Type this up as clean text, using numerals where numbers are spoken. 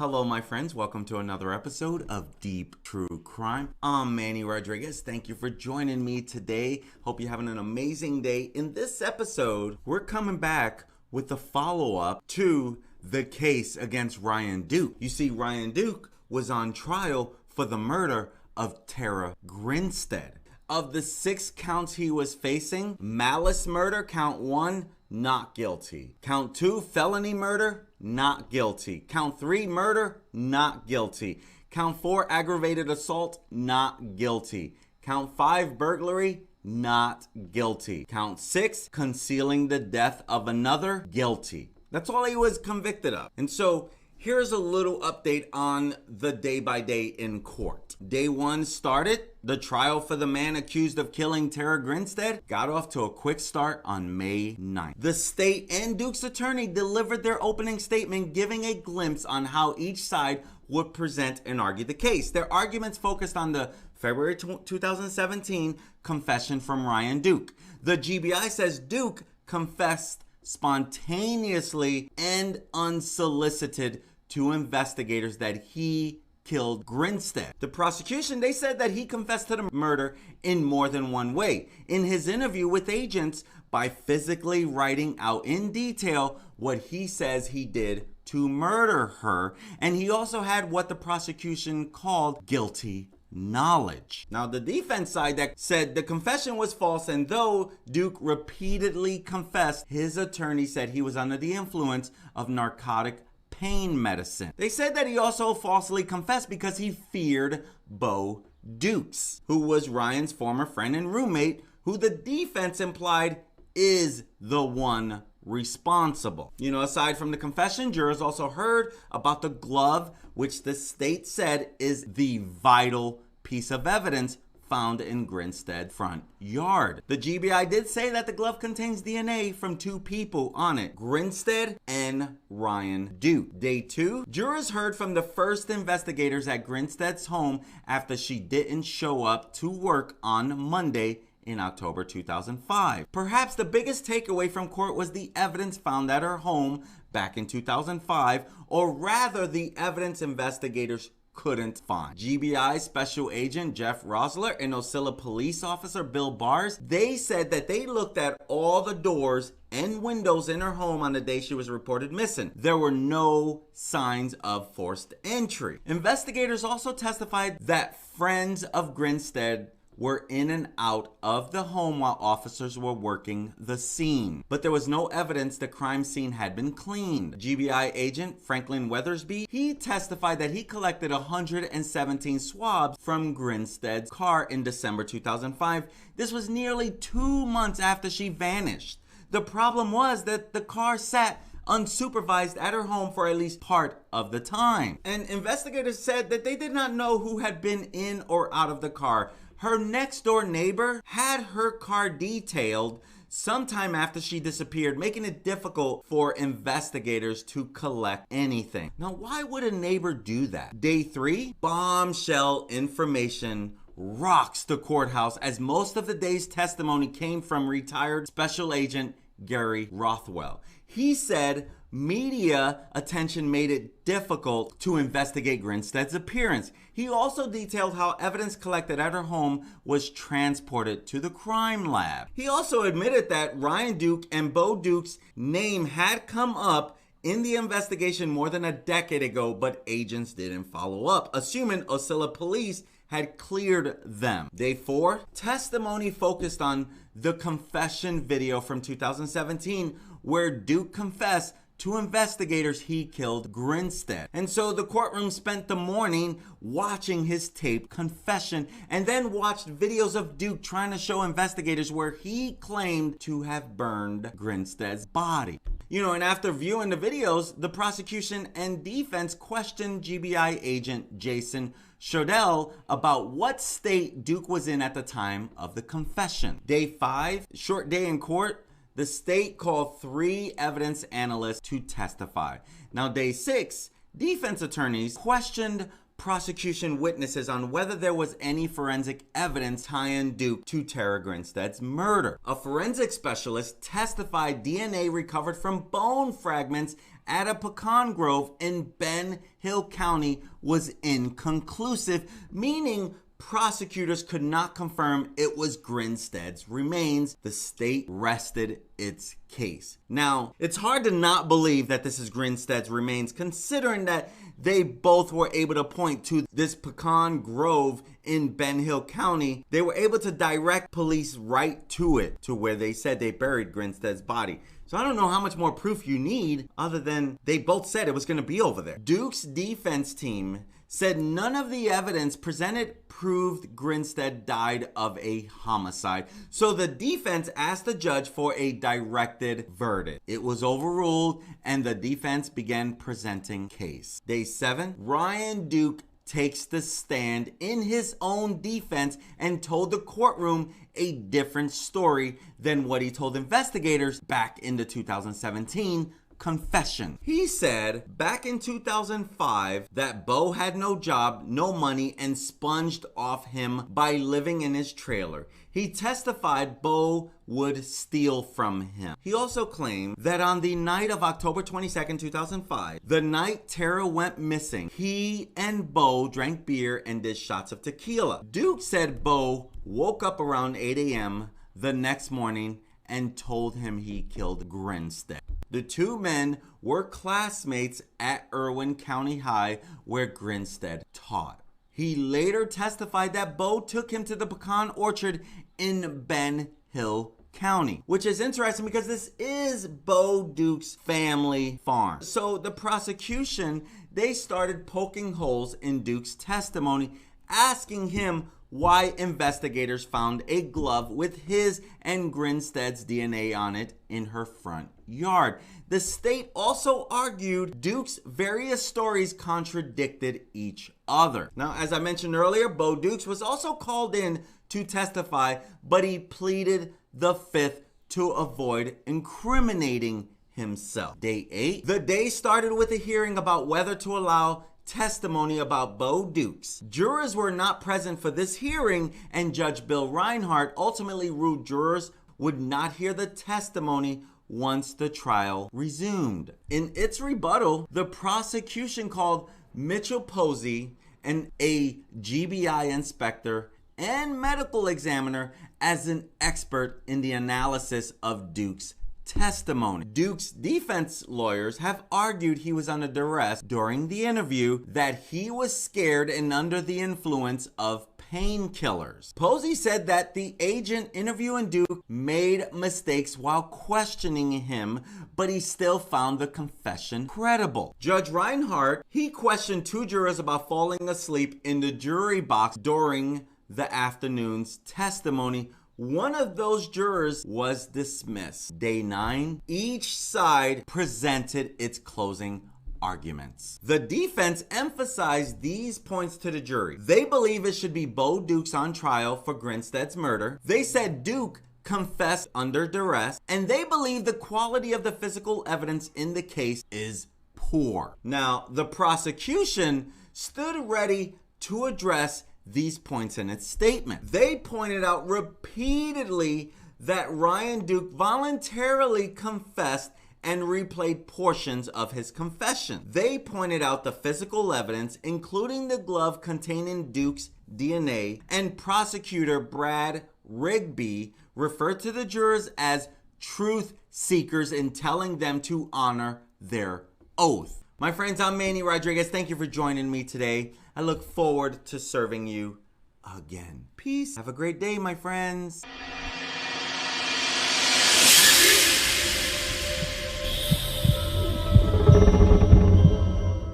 Hello, my friends. Welcome to another episode of Deep True Crime. I'm Manny Rodriguez. Thank you for joining me today. Hope you're having an amazing day. In this episode, we're coming back with the follow-up to the case against Ryan Duke. You see, Ryan Duke was on trial for the murder of Faye Grinstead. Of the 6 counts he was facing, malice murder, count 1, not guilty. Count 2, felony murder, not guilty. Count 3, murder, not guilty. Count 4, aggravated assault, not guilty. Count 5, burglary, not guilty. Count 6, concealing the death of another, guilty. That's all he was convicted of. And so here's a little update on the day-by-day in court. Day 1 started. The trial for the man accused of killing Faye Grinstead got off to a quick start on May 9th. The state and Duke's attorney delivered their opening statement, giving a glimpse on how each side would present and argue the case. Their arguments focused on the February 2017 confession from Ryan Duke. The GBI says Duke confessed spontaneously and unsolicited to investigators that he killed Grinstead. The prosecution, they said that he confessed to the murder in more than one way. In his interview with agents, by physically writing out in detail what he says he did to murder her. And he also had what the prosecution called guilty knowledge. Now, the defense side that said the confession was false, and though Duke repeatedly confessed, his attorney said he was under the influence of narcotic pain medicine. They said that he also falsely confessed because he feared Bo Dukes, who was Ryan's former friend and roommate, who the defense implied is the one responsible. You know, aside from the confession, jurors also heard about the glove, which the state said is the vital piece of evidence found in Grinstead's front yard. The GBI did say that the glove contains DNA from 2 people on it, Grinstead and Ryan Duke. Day 2, jurors heard from the first investigators at Grinstead's home after she didn't show up to work on Monday in October 2005. Perhaps the biggest takeaway from court was the evidence found at her home back in 2005, or rather the evidence investigators couldn't find. GBI Special Agent Jeff Rosler and Ocilla Police Officer Bill Bars, they said that they looked at all the doors and windows in her home on the day she was reported missing. There were no signs of forced entry. Investigators also testified that friends of Grinstead were in and out of the home while officers were working the scene. But there was no evidence the crime scene had been cleaned. GBI agent Franklin Weathersby, he testified that he collected 117 swabs from Grinstead's car in December 2005. This was nearly 2 months after she vanished. The problem was that the car sat unsupervised at her home for at least part of the time. And investigators said that they did not know who had been in or out of the car. Her next door neighbor had her car detailed sometime after she disappeared, making it difficult for investigators to collect anything. Now, why would a neighbor do that? Day 3, bombshell information rocks the courthouse as most of the day's testimony came from retired Special Agent Gary Rothwell. He said media attention made it difficult to investigate Grinstead's appearance. He also detailed how evidence collected at her home was transported to the crime lab. He also admitted that Ryan Duke and Bo Duke's name had come up in the investigation more than a decade ago, but agents didn't follow up, assuming Ocilla Police had cleared them. Day 4, testimony focused on the confession video from 2017 where Duke confessed to investigators he killed Grinstead. And so the courtroom spent the morning watching his taped confession and then watched videos of Duke trying to show investigators where he claimed to have burned Grinstead's body. You know, and after viewing the videos, the prosecution and defense questioned GBI agent Jason Shodell about what state Duke was in at the time of the confession. Day 5, short day in court. The state called 3 evidence analysts to testify. Now, day 6, defense attorneys questioned prosecution witnesses on whether there was any forensic evidence tying Duke to Faye Grinstead's murder. A forensic specialist testified DNA recovered from bone fragments at a pecan grove in Ben Hill County was inconclusive, meaning prosecutors could not confirm it was Grinstead's remains. The state rested its case. Now, it's hard to not believe that this is Grinstead's remains, considering that they both were able to point to this pecan grove in Ben Hill County. They were able to direct police right to it, to where they said they buried Grinstead's body. So I don't know how much more proof you need other than they both said it was going to be over there. Duke's defense team said none of the evidence presented proved Grinstead died of a homicide. So the defense asked the judge for a directed verdict. It was overruled and the defense began presenting case. Day 7, Ryan Duke takes the stand in his own defense and told the courtroom a different story than what he told investigators back in the 2017 confession. He said back in 2005 that Bo had no job, no money, and sponged off him by living in his trailer. He testified Bo would steal from him. He also claimed that on the night of October 22nd, 2005, the night Tara went missing, he and Bo drank beer and did shots of tequila. Duke said Bo woke up around 8 a.m. the next morning and told him he killed Grinstead. The two men were classmates at Irwin County High, where Grinstead taught. He later testified that Bo took him to the pecan orchard in Ben Hill County, which is interesting because this is Bo Duke's family farm. So the prosecution, they started poking holes in Duke's testimony, asking him why investigators found a glove with his and Grinstead's DNA on it in her front yard. The state also argued Duke's various stories contradicted each other. Now, as I mentioned earlier, Bo Dukes was also called in to testify, but he pleaded the fifth to avoid incriminating himself. Day 8. The day started with a hearing about whether to allow testimony about Bo Dukes. Jurors were not present for this hearing, and Judge Bill Reinhart ultimately ruled jurors would not hear the testimony once the trial resumed. In its rebuttal, the prosecution called Mitchell Posey, a GBI inspector and medical examiner, as an expert in the analysis of Duke's testimony. Duke's defense lawyers have argued he was under duress during the interview, that he was scared and under the influence of painkillers. Posey said that the agent interviewing Duke made mistakes while questioning him, but he still found the confession credible. Judge Reinhart, he questioned two jurors about falling asleep in the jury box during the afternoon's testimony. One of those jurors was dismissed. Day 9, each side presented its closing arguments. The defense emphasized these points to the jury. They believe it should be Bo Dukes on trial for Grinstead's murder. They said Duke confessed under duress, and they believe the quality of the physical evidence in the case is poor. Now, the prosecution stood ready to address these points in its statement. They pointed out repeatedly that Ryan Duke voluntarily confessed and replayed portions of his confession. They pointed out the physical evidence, including the glove containing Duke's DNA, and prosecutor Brad Rigby referred to the jurors as truth seekers in telling them to honor their oath. My friends, I'm Manny Rodriguez. Thank you for joining me today. I look forward to serving you again. Peace. Have a great day, my friends.